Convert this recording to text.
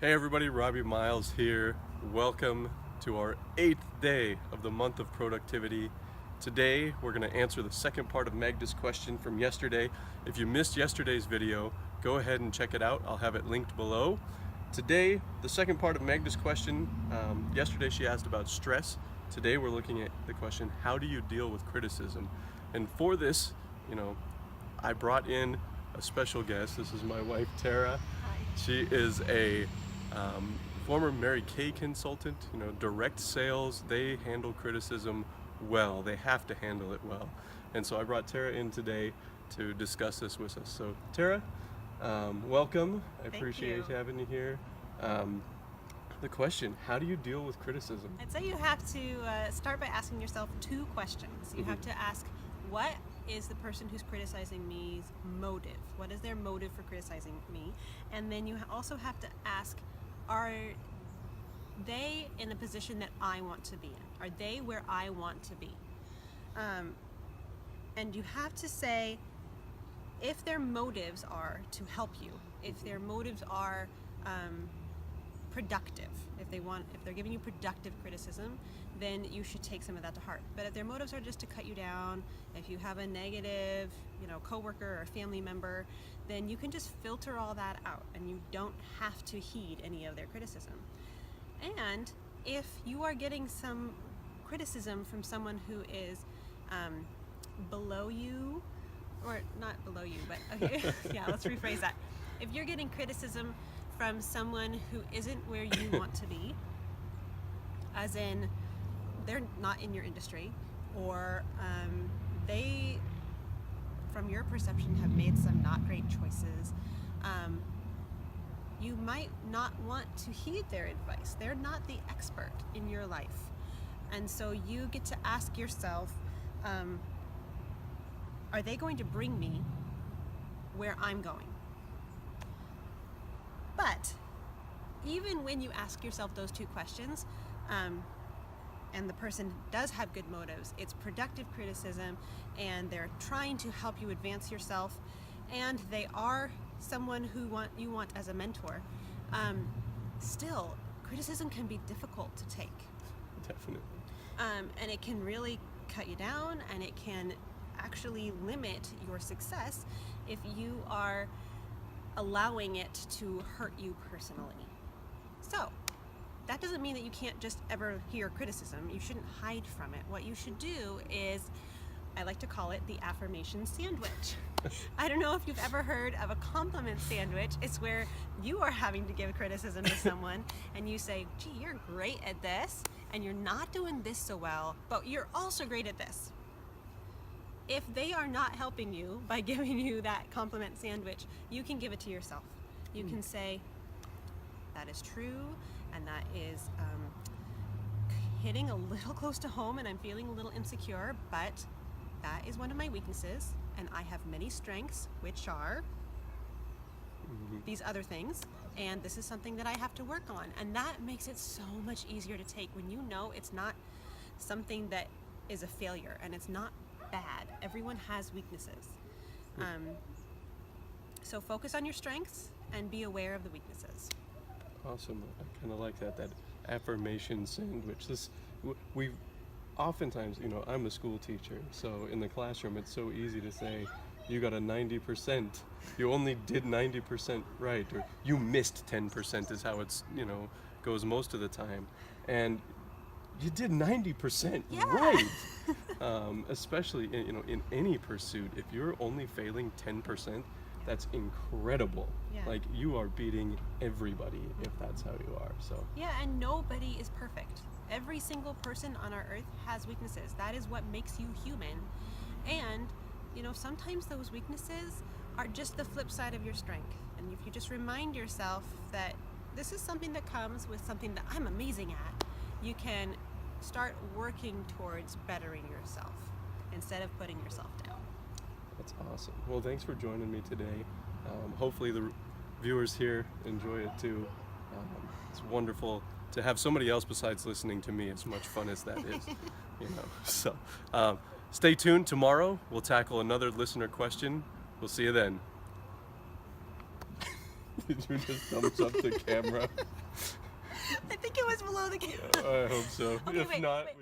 Hey everybody, Robby Miles here. Welcome to our 8th day of the month of productivity. Today we're going to answer the second part of Magda's question from yesterday. If you missed yesterday's video, go ahead and check it out. I'll have it linked below. Today, the second part of Magda's question, yesterday she asked about stress. Today we're looking at the question, how do you deal with criticism? And for this, I brought in a special guest. This is my wife, Tara. Hi. She is a former Mary Kay consultant, direct sales. They handle criticism well. They have to handle it well. And so I brought Tara in today to discuss this with us. So Tara, welcome. I appreciate having you here. The question, how do you deal with criticism? I'd say you have to start by asking yourself two questions. You have to ask, what is the person who's criticizing me's motive? What is their motive for criticizing me? And then you also have to ask, are they in a position that I want to be in? Are they where I want to be? And you have to say, if their motives are to help you, if their motives are productive, if they're giving you productive criticism, then you should take some of that to heart. But if their motives are just to cut you down, if you have a negative, coworker or family member, then you can just filter all that out and you don't have to heed any of their criticism. And if you are getting some criticism from someone who is below you, or not below you, but okay, yeah, let's rephrase that. If you're getting criticism from someone who isn't where you want to be, as in they're not in your industry, or they, from your perception, have made some not great choices, you might not want to heed their advice. They're not the expert in your life. And so you get to ask yourself, are they going to bring me where I'm going? But even when you ask yourself those two questions, and the person does have good motives, it's productive criticism, and they're trying to help you advance yourself, and they are someone who you want as a mentor, still, criticism can be difficult to take. Definitely. And it can really cut you down, and it can actually limit your success if you are allowing it to hurt you personally. So, that doesn't mean that you can't just ever hear criticism. You shouldn't hide from it. What you should do is, I like to call it the affirmation sandwich. I don't know if you've ever heard of a compliment sandwich. It's where you are having to give criticism to someone and you say, gee, you're great at this and you're not doing this so well, but you're also great at this. If they are not helping you by giving you that compliment sandwich, you can give it to yourself. You can say, that is true, and that is hitting a little close to home, and I'm feeling a little insecure, but that is one of my weaknesses, and I have many strengths, which are these other things, and this is something that I have to work on. And that makes it so much easier to take when you know it's not something that is a failure, and it's not bad. Everyone has weaknesses. So focus on your strengths and be aware of the weaknesses. Awesome. I kind of like that affirmation sandwich. We oftentimes, I'm a school teacher, so in the classroom it's so easy to say, you got a 90%, you only did 90% right, or you missed 10% is how it's, goes most of the time. And you did 90% right. Especially in any pursuit, if you're only failing 10%, that's incredible. Yeah. Like, you are beating everybody if that's how you are. So yeah, and nobody is perfect. Every single person on our earth has weaknesses. That is what makes you human. And sometimes those weaknesses are just the flip side of your strength. And if you just remind yourself that this is something that comes with something that I'm amazing at, you can start working towards bettering yourself instead of putting yourself down. that's awesome. Well, thanks for joining me today. Hopefully the viewers here enjoy it too. It's wonderful to have somebody else besides listening to me, as much fun as that is. So stay tuned. Tomorrow we'll tackle another listener question. We'll see you then. Did you just thumbs up the camera? I think it was below the camera. I hope so. Okay, If wait, not, wait. we